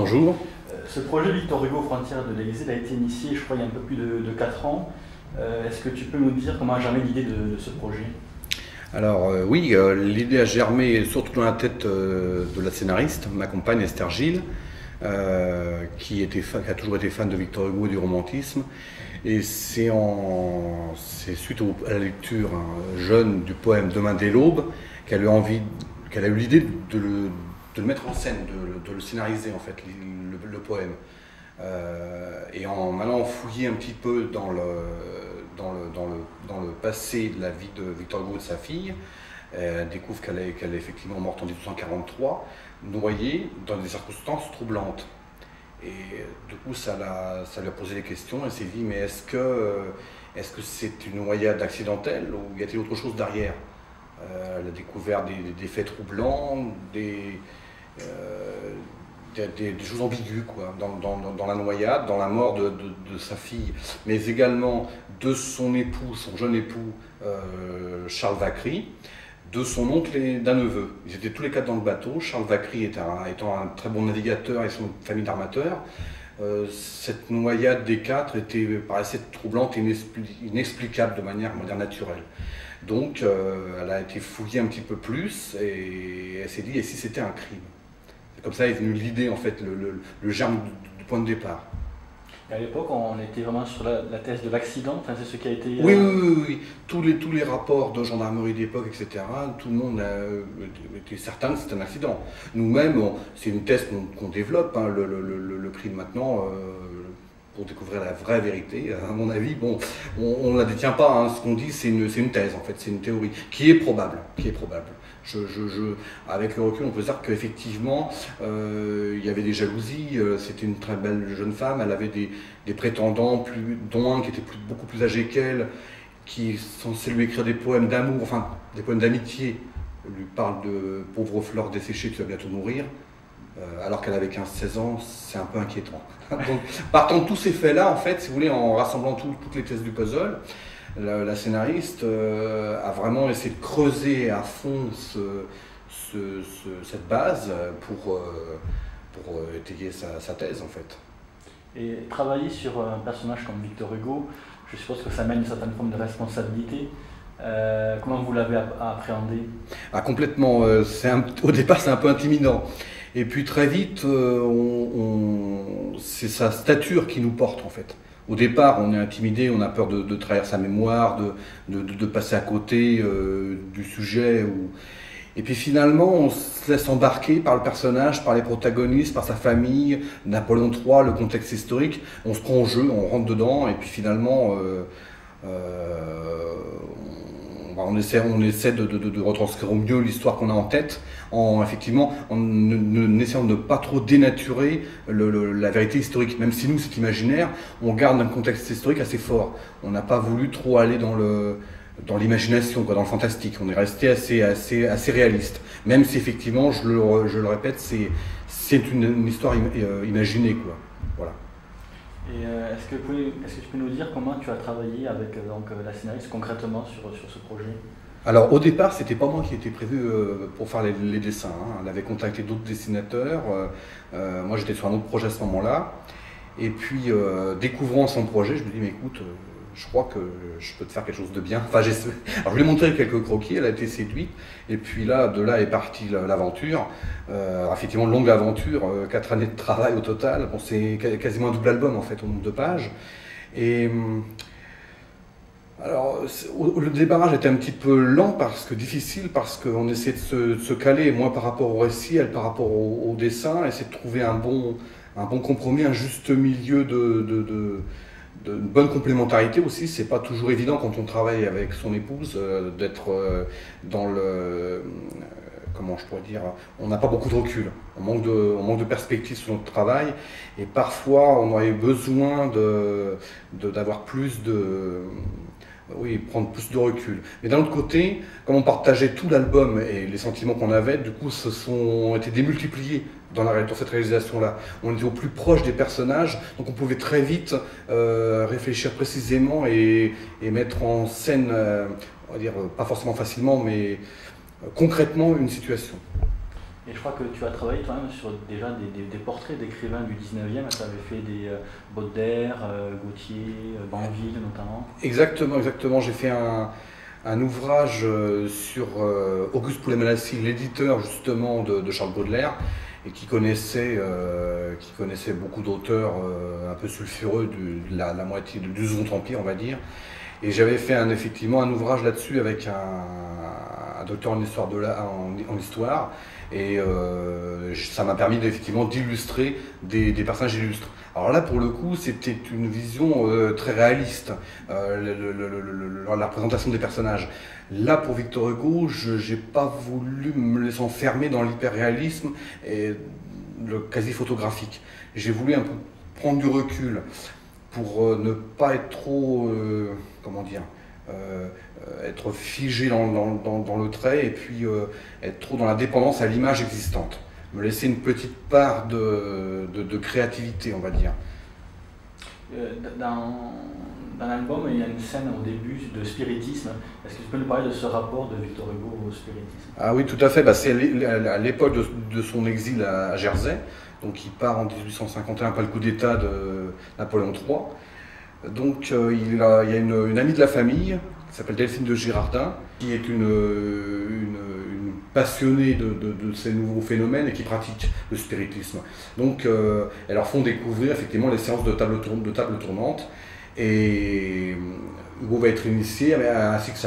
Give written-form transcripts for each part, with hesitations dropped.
bonjour. Ce projet Victor Hugo Frontières de l'Élysée a été initié, je crois, il y a un peu plus de 4 ans. Est-ce que tu peux nous dire comment a germé l'idée de ce projet? Alors oui, l'idée a germé surtout dans la tête de la scénariste, ma compagne Esther Gilles, qui a toujours été fan de Victor Hugo et du romantisme. Et c'est suite à la lecture jeune du poème Demain dès l'aube qu'elle a eu l'idée de le mettre en scène, de le scénariser en fait, le poème. Et en allant fouiller un petit peu dans le passé de la vie de Victor Hugo et de sa fille, elle découvre qu'elle est effectivement morte en 1843, noyée dans des circonstances troublantes. Et du coup, ça lui a posé des questions. Elle s'est dit, mais est-ce que c'est une noyade accidentelle ou y a-t-il autre chose derrière? Elle a découvert des faits troublants, des choses ambiguës quoi, dans la noyade, dans la mort de sa fille, mais également de son époux, son jeune époux Charles Vacquerie, de son oncle et d'un neveu. Ils étaient tous les quatre dans le bateau. Charles Vacquerie étant un très bon navigateur et son famille d'armateurs. Cette noyade des quatre paraissait troublante et inexplicable de manière, on va dire, naturelle. Donc elle a été fouillée un petit peu plus et elle s'est dit, et si c'était un crime? Comme ça est venue l'idée, en fait, le germe du point de départ. Et à l'époque, on était vraiment sur la thèse de l'accident, enfin, c'est ce qui a été... Oui. Tous les rapports de gendarmerie d'époque, etc., tout le monde était certain que c'était un accident. Nous-mêmes, c'est une thèse qu'on développe, hein, le crime maintenant, pour découvrir la vraie vérité. À mon avis, bon, on ne la détient pas, hein, ce qu'on dit, c'est une thèse, en fait, c'est une théorie, qui est probable. Avec le recul, on peut dire qu'effectivement, il y avait des jalousies, c'était une très belle jeune femme, elle avait des prétendants, dont un qui était beaucoup plus âgé qu'elle, qui censé lui écrire des poèmes d'amour, enfin des poèmes d'amitié, lui parle de pauvre fleur desséchée, tu vas bientôt mourir, alors qu'elle avait 15-16 ans, c'est un peu inquiétant. Donc, partant de tous ces faits-là, en fait, si vous voulez, en rassemblant toutes les pièces du puzzle, la scénariste a vraiment essayé de creuser à fond cette base pour étayer sa thèse, en fait. Et travailler sur un personnage comme Victor Hugo, je suppose que ça mène une certaine forme de responsabilité. Comment vous l'avez appréhendé? Complètement. Au départ, c'est un peu intimidant. Et puis très vite, c'est sa stature qui nous porte, en fait. Au départ, on est intimidé, on a peur de trahir sa mémoire, de passer à côté du sujet. Et puis finalement, on se laisse embarquer par le personnage, par les protagonistes, par sa famille, Napoléon III, le contexte historique. On se prend au jeu, on rentre dedans, et puis finalement, on essaie de retranscrire au mieux l'histoire qu'on a en tête, en essayant de ne pas trop dénaturer la vérité historique. Même si nous, c'est imaginaire, on garde un contexte historique assez fort. On n'a pas voulu trop aller dans l'imagination, dans le fantastique. On est resté assez réaliste. Même si effectivement, je le répète, c'est une histoire imaginée, quoi. Voilà. Et est-ce que tu peux nous dire comment tu as travaillé avec la scénariste concrètement sur ce projet? Alors au départ, c'était pas moi qui étais prévu pour faire les dessins, hein. Elle avait contacté d'autres dessinateurs. Moi j'étais sur un autre projet à ce moment-là. Et puis découvrant son projet, je me dis mais écoute, je crois que je peux te faire quelque chose de bien. Enfin, alors je lui ai montré quelques croquis, elle a été séduite. Et puis de là est partie l'aventure. Effectivement, longue aventure, 4 années de travail au total. Bon, c'est quasiment un double album en fait, au nombre de pages. Et alors, le débarrage était un petit peu lent, difficile, parce qu'on essayait de se caler, moi par rapport au récit, elle par rapport au dessin, essayer de trouver un bon compromis, un juste milieu de bonne complémentarité aussi. C'est pas toujours évident quand on travaille avec son épouse d'être dans comment je pourrais dire, on n'a pas beaucoup de recul, on manque de perspective sur notre travail, et parfois on aurait besoin d'avoir plus prendre plus de recul. Mais d'un autre côté, comme on partageait tout l'album et les sentiments qu'on avait, du coup, ont été démultipliés dans cette réalisation-là. On était au plus proche des personnages, donc on pouvait très vite réfléchir précisément et mettre en scène, on va dire, pas forcément facilement, mais concrètement, une situation. Et je crois que tu as travaillé toi-même sur déjà des portraits d'écrivains du 19e. Tu avais fait des Baudelaire, Gautier, Banville notamment. Exactement, exactement. J'ai fait un ouvrage sur Auguste Poulet-Malassis, l'éditeur justement de Charles Baudelaire, et qui connaissait beaucoup d'auteurs un peu sulfureux de la moitié du Second Empire, on va dire. Et j'avais fait effectivement un ouvrage là-dessus avec un docteur en histoire en histoire, et ça m'a permis effectivement d'illustrer des personnages illustres. Alors là, pour le coup, c'était une vision très réaliste, la représentation des personnages. Là, pour Victor Hugo, je n'ai pas voulu me laisser enfermer dans l'hyperréalisme et le quasi-photographique. J'ai voulu un peu prendre du recul pour ne pas être trop, comment dire, être figé dans le trait, et puis être trop dans la dépendance à l'image existante. Me laisser une petite part de créativité, on va dire. Dans l'album, il y a une scène au début de spiritisme. Est-ce que tu peux nous parler de ce rapport de Victor Hugo au spiritisme? Ah oui, tout à fait. Bah, c'est à l'époque de son exil à Jersey. Donc il part en 1851 après le coup d'État de Napoléon III. Donc il y a une amie de la famille qui s'appelle Delphine de Girardin, qui est une passionnée de ces nouveaux phénomènes et qui pratique le spiritisme. Donc elles leur font découvrir effectivement les séances de table tournante. Et Hugo va être initié, ainsi que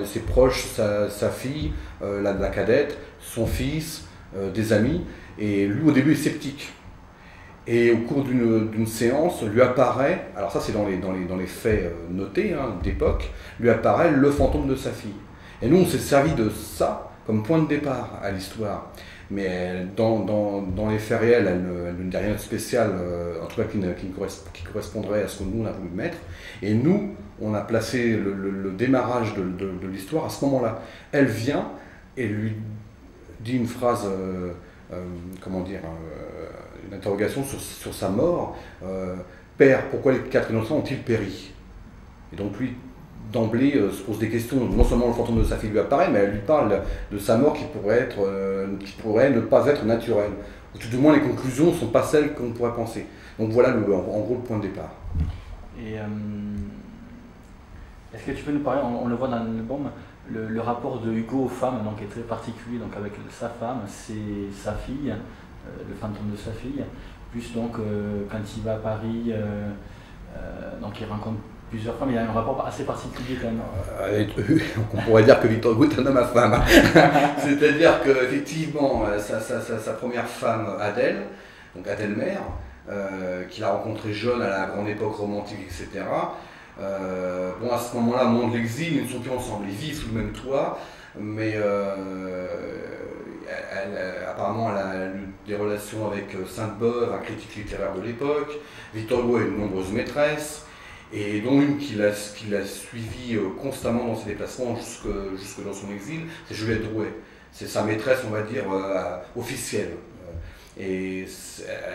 ses proches, sa fille, la cadette, son fils, des amis. Et lui, au début, est sceptique. Et au cours d'une séance, lui apparaît, alors ça c'est dans les faits notés d'époque, lui apparaît le fantôme de sa fille. Et nous, on s'est servi de ça comme point de départ à l'histoire. Mais dans les faits réels, elle ne dit rien de spécial, en tout cas qui correspondrait à ce que nous on a voulu mettre. Et nous, on a placé le démarrage de l'histoire à ce moment-là. Elle vient et lui dit une phrase, comment dire, une interrogation sur sa mort. Père, pourquoi les 4 innocents ont-ils péri? Et donc lui, d'emblée, se pose des questions. Non seulement le fantôme de sa fille lui apparaît, mais elle lui parle de sa mort qui pourrait ne pas être naturelle. Ou tout du moins, les conclusions ne sont pas celles qu'on pourrait penser. Donc voilà, en gros, le point de départ. Et est-ce que tu peux nous parler, on le voit dans l'album, le rapport de Hugo aux femmes donc, est très particulier, donc avec sa femme, c'est sa fille, le fantôme de sa fille, plus donc quand il va à Paris, donc il rencontre plusieurs femmes, il y a un rapport assez particulier quand même. On pourrait dire que Victor Hugo est un homme à femme. C'est-à-dire qu'effectivement, sa première femme, Adèle, donc Adèle-Mère, qu'il a rencontrée jeune à la grande époque romantique, etc. Bon, à ce moment-là, au moment de l'exil, ils ne sont plus ensemble. Ils vivent sous le même toit, mais apparemment, elle a eu des relations avec Sainte-Beuve, un critique littéraire de l'époque. Victor Hugo a eu de nombreuses maîtresses, et dont une qui l'a suivi constamment dans ses déplacements jusque dans son exil, c'est Juliette Drouet. C'est sa maîtresse, on va dire, officielle. Et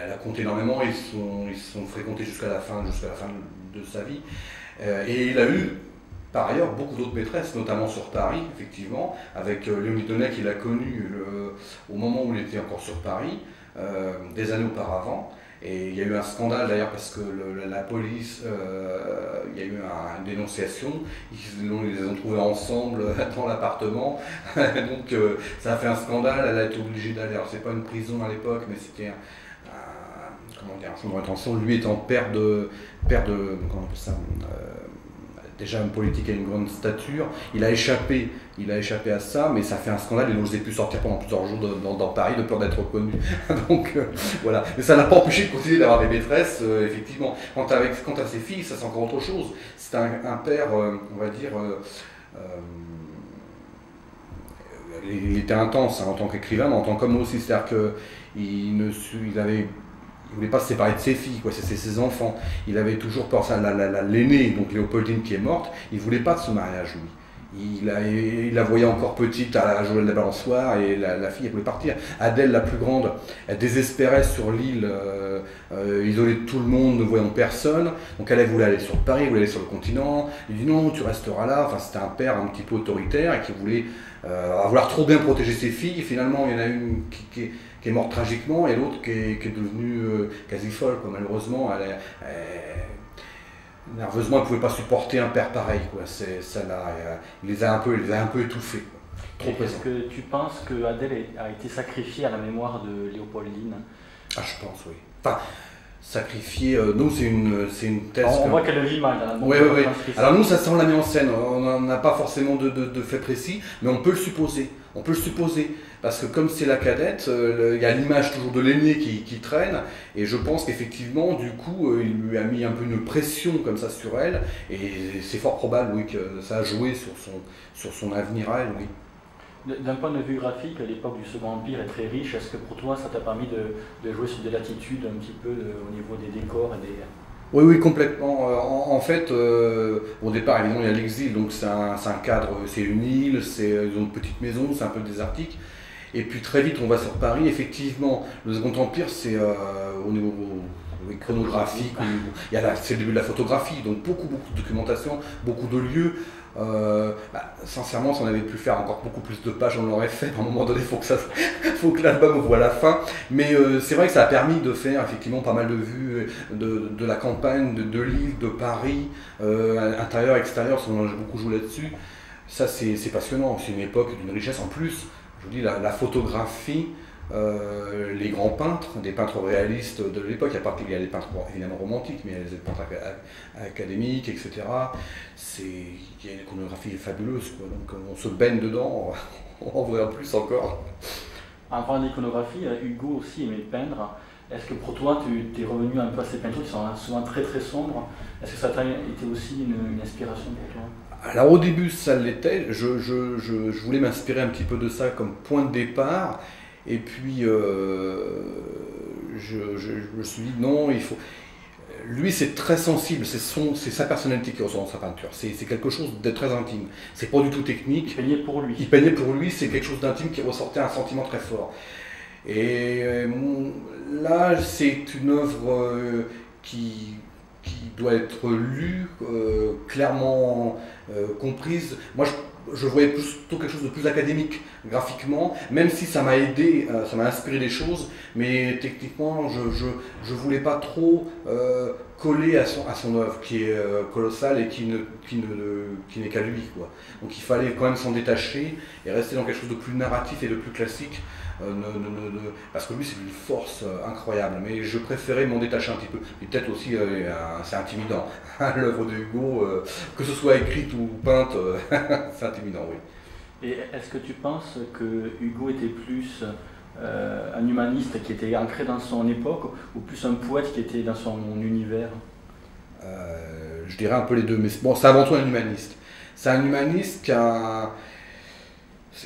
elle a compté énormément, ils se sont fréquentés jusqu'à la fin de sa vie. Et il a eu, par ailleurs, beaucoup d'autres maîtresses, notamment sur Paris, effectivement, avec Léonie Denet qu'il a connu au moment où il était encore sur Paris, des années auparavant. Et il y a eu un scandale d'ailleurs parce que la police, il y a eu une dénonciation, ils les ont trouvés ensemble dans l'appartement, donc ça a fait un scandale, elle a été obligée d'aller, alors c'est pas une prison à l'époque, mais c'était un centre de rétention, lui étant père de comment on appelle ça, déjà un politique à une grande stature, il a échappé à ça, mais ça fait un scandale, il n'osait plus sortir pendant plusieurs jours dans Paris de peur d'être reconnu. Donc voilà, mais ça n'a pas empêché de continuer d'avoir des maîtresses, effectivement. Quant à ses filles, ça c'est encore autre chose. C'est un père, on va dire, il était intense en tant qu'écrivain, mais en tant qu'homme aussi, c'est-à-dire qu'il ne voulait pas se séparer de ses filles, quoi. C'est ses enfants. Il avait toujours peur, l'aînée, donc Léopoldine qui est morte, il ne voulait pas de ce mariage, lui. il la voyait encore petite à jouer de la balançoire et la fille elle voulait partir. Adèle, la plus grande, elle désespérait sur l'île, isolée de tout le monde, ne voyant personne. Donc elle voulait aller sur Paris, elle voulait aller sur le continent. Il dit non, tu resteras là. Enfin, c'était un père un petit peu autoritaire et qui voulait vouloir trop bien protéger ses filles. Et finalement, il y en a une qui est morte tragiquement et l'autre qui est devenue quasi folle, quoi. Malheureusement, nerveusement, elle ne pouvait pas supporter un père pareil, quoi. Il les a un peu étouffés, quoi. Trop présent. Est-ce que tu penses que Adèle a été sacrifiée à la mémoire de Léopoldine? Ah, je pense, oui. Enfin, sacrifiée, nous, c'est une thèse. On voit qu'elle vit mal. Oui. Alors nous, ça l'a mis en scène. On n'a pas forcément de fait précis, mais on peut le supposer. On peut le supposer. Parce que comme c'est la cadette, il y a l'image toujours de l'aîné qui traîne, et je pense qu'effectivement, du coup, il lui a mis un peu une pression comme ça sur elle, et c'est fort probable, oui, que ça a joué sur son avenir à elle, oui. D'un point de vue graphique, l'époque du Second Empire est très riche. Est-ce que pour toi, ça t'a permis de jouer sur des latitudes un petit peu au niveau des décors et des... Oui, complètement. En fait, au départ, évidemment, il y a l'exil, donc c'est un cadre, c'est une île, ils ont une petite maison, c'est un peu désertique. Et puis très vite, on va sur Paris. Effectivement, le Second Empire, c'est au niveau chronographique, c'est le début de la photographie, donc beaucoup de documentation, beaucoup de lieux. Sincèrement, si on avait pu faire encore beaucoup plus de pages, on l'aurait fait. À un moment donné, il faut que l'album voit la fin. Mais c'est vrai que ça a permis de faire effectivement pas mal de vues de la campagne, de l'île, de Paris, intérieur, extérieur, j'ai beaucoup joué là-dessus. Ça, c'est passionnant. C'est une époque d'une richesse en plus. Je vous dis, la photographie, les grands peintres, des peintres réalistes de l'époque, il y a des peintres évidemment romantiques, mais il y a des peintres académiques, etc. Il y a une iconographie fabuleuse, quoi. Donc on se baigne dedans, on en voudrait en plus encore. En parlant d'iconographie, Hugo aussi aimait peindre. Est-ce que pour toi, tu es revenu un peu à ces peintures qui sont souvent très très sombres? Est-ce que ça t'a été aussi une inspiration pour toi? Alors au début ça l'était, je voulais m'inspirer un petit peu de ça comme point de départ, et puis je me suis dit non, il faut... Lui c'est très sensible, c'est sa personnalité qui ressort dans sa peinture, c'est quelque chose de très intime, c'est pas du tout technique. Il peignait pour lui. Il peignait pour lui, c'est quelque chose d'intime qui ressortait un sentiment très fort. Et là c'est une œuvre qui doit être lue, clairement comprise. Moi, je voyais plutôt quelque chose de plus académique graphiquement, même si ça m'a aidé, ça m'a inspiré des choses, mais techniquement, je voulais pas trop coller à son œuvre, qui est colossale et qui n'est qu'à lui, quoi. Donc il fallait quand même s'en détacher et rester dans quelque chose de plus narratif et de plus classique. Parce que lui c'est d'une force incroyable, mais je préférais m'en détacher un petit peu. Et peut-être aussi c'est intimidant, l'œuvre de Hugo, que ce soit écrite ou peinte, c'est intimidant, oui. Et est-ce que tu penses que Hugo était plus un humaniste qui était ancré dans son époque, ou plus un poète qui était dans son univers? Je dirais un peu les deux, mais bon, c'est avant tout un humaniste. C'est un humaniste qui a...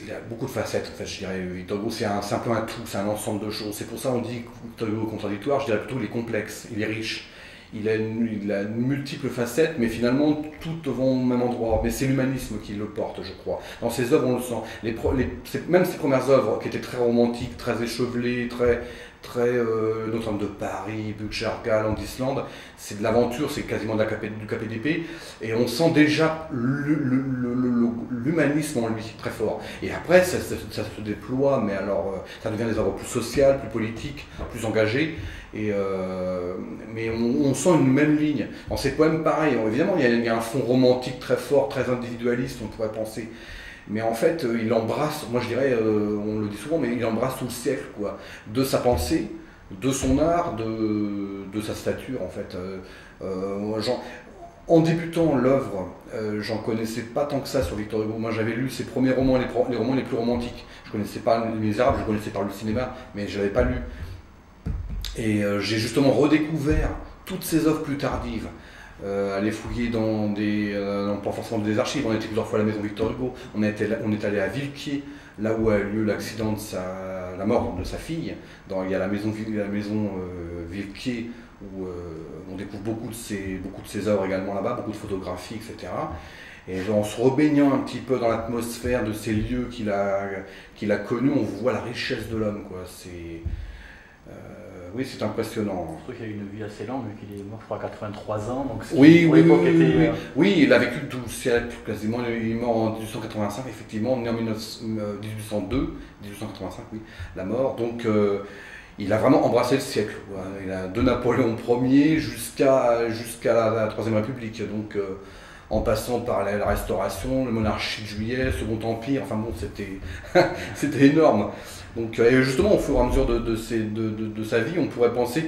Il a beaucoup de facettes, en fait, je dirais. Victor Hugo, c'est un peu un tout, c'est un ensemble de choses. C'est pour ça qu'on dit que Victor Hugo est contradictoire, je dirais plutôt il est complexe, il est riche. Il a multiples facettes, mais finalement, toutes vont au même endroit. Mais c'est l'humanisme qui le porte, je crois. Dans ses œuvres, on le sent. Même ses premières œuvres, qui étaient très romantiques, très échevelées, très Notre-Dame de Paris, Buchargal, en Islande, c'est de l'aventure, c'est quasiment du KPDP, et on sent déjà l'humanisme en lui, très fort. Et après, ça se déploie, mais alors, ça devient des œuvres plus sociales, plus politiques, plus engagées, mais on sent une même ligne. Dans ses poèmes, pareil, évidemment, il y a un fond romantique très fort, très individualiste, on pourrait penser. Mais en fait, il embrasse, moi je dirais, on le dit souvent, mais il embrasse tout le siècle, quoi. De sa pensée, de son art, de sa stature, en fait. En débutant l'œuvre, j'en connaissais pas tant que ça sur Victor Hugo. Moi j'avais lu ses premiers romans, les romans les plus romantiques. Je connaissais pas Les Misérables, je connaissais par le cinéma, mais je l'avais pas lu. Et j'ai justement redécouvert toutes ces œuvres plus tardives. Aller fouiller pas forcément des archives, on a été plusieurs fois à la maison Victor Hugo, on est allé à Villequier, là où a eu lieu l'accident la mort de sa fille. Il y a la maison Villequier où on découvre beaucoup de ses œuvres également là-bas, beaucoup de photographies, etc. Et en se rebaignant un petit peu dans l'atmosphère de ces lieux qu'il a connus, on voit la richesse de l'homme, quoi. Oui, c'est impressionnant. Je trouve qu'il a eu une vie assez longue, vu qu'il est mort, je crois, à 83 ans. Donc oui, oui, il a vécu le 12 siècle, quasiment. Il est mort en 1885, effectivement, né en 1802, 1885, oui, la mort. Donc, il a vraiment embrassé le siècle. Il a de Napoléon Ier jusqu'à la Troisième République. Donc, en passant par la Restauration, la monarchie de Juillet, Second Empire, enfin bon, c'était énorme. Donc, et justement, au fur et à mesure de sa vie, on pourrait penser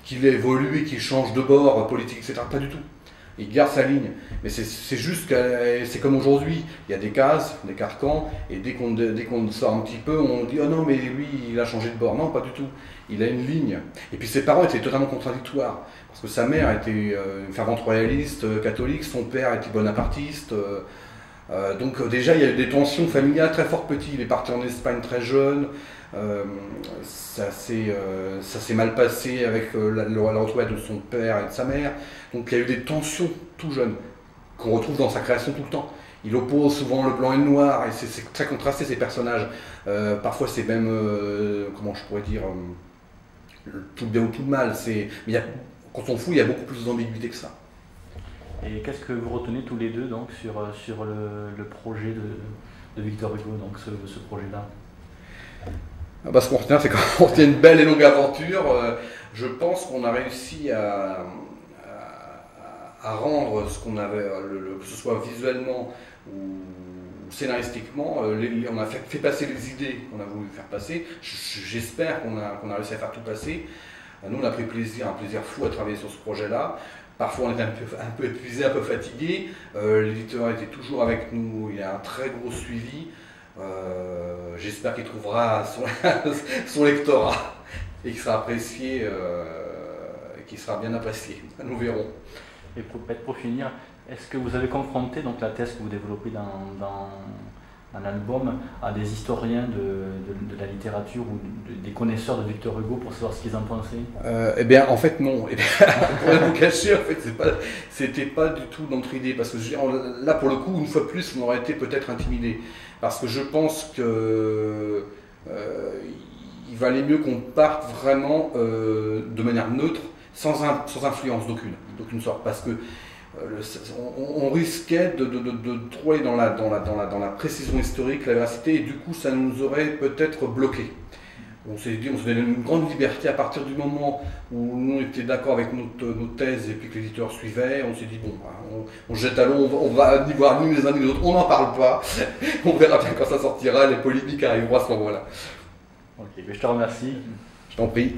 qu'il a évolué, qu'il change de bord politique, etc. Pas du tout. Il garde sa ligne. Mais c'est juste que c'est comme aujourd'hui. Il y a des cases, des carcans, et dès qu'on sort un petit peu, on dit « Oh non, mais lui, il a changé de bord ». Non, pas du tout. Il a une ligne. Et puis ses parents étaient totalement contradictoires. Parce que sa mère était une fervente royaliste, catholique, son père était bonapartiste. Donc déjà, il y a eu des tensions familiales très fortes petit. Il est parti en Espagne très jeune. Ça s'est mal passé avec la retrouvaille de son père et de sa mère. Donc il y a eu des tensions tout jeune, qu'on retrouve dans sa création tout le temps. Il oppose souvent le blanc et le noir, et c'est très contrasté ces personnages. Parfois c'est même, comment je pourrais dire, tout le bien ou tout le mal. Mais quand on fouille, il y a beaucoup plus d'ambiguïté que ça. Et qu'est-ce que vous retenez tous les deux donc, sur le projet de Victor Hugo, donc ce projet-là? Ce qu'on retient, c'est qu'on retient une belle et longue aventure. Je pense qu'on a réussi à rendre ce qu'on avait, que ce soit visuellement ou scénaristiquement, on a fait passer les idées qu'on a voulu faire passer. J'espère qu'on a réussi à faire tout passer. Nous, on a pris un plaisir fou à travailler sur ce projet-là. Parfois, on était un peu épuisé, un peu fatigué. L'éditeur était toujours avec nous, il y a un très gros suivi. J'espère qu'il trouvera son lectorat et qu'il sera apprécié, et qu'il sera bien apprécié. Nous verrons. Et pour finir, est-ce que vous avez confronté donc, la thèse que vous développez dans l'album à des historiens de la littérature ou des connaisseurs de Victor Hugo pour savoir ce qu'ils en pensaient? Eh bien, en fait, non. Eh bien, pour rien vous cacher, en fait, c'était pas du tout notre idée. Parce que là, pour le coup, une fois de plus, on aurait été peut-être intimidé. Parce que je pense que il valait mieux qu'on parte vraiment de manière neutre, sans influence d'aucune sorte. Parce que on risquait de trop aller dans la précision historique, la véracité, et du coup ça nous aurait peut-être bloqué. On s'est donné une grande liberté à partir du moment où nous étions d'accord avec nos thèses et puis que l'éditeur suivait. On s'est dit bon, on jette à l'eau, on va ni voir ni les uns ni les autres, on n'en parle pas, on verra bien quand ça sortira, les polémiques arriveront à ce moment-là. Ok, mais je te remercie. Je t'en prie.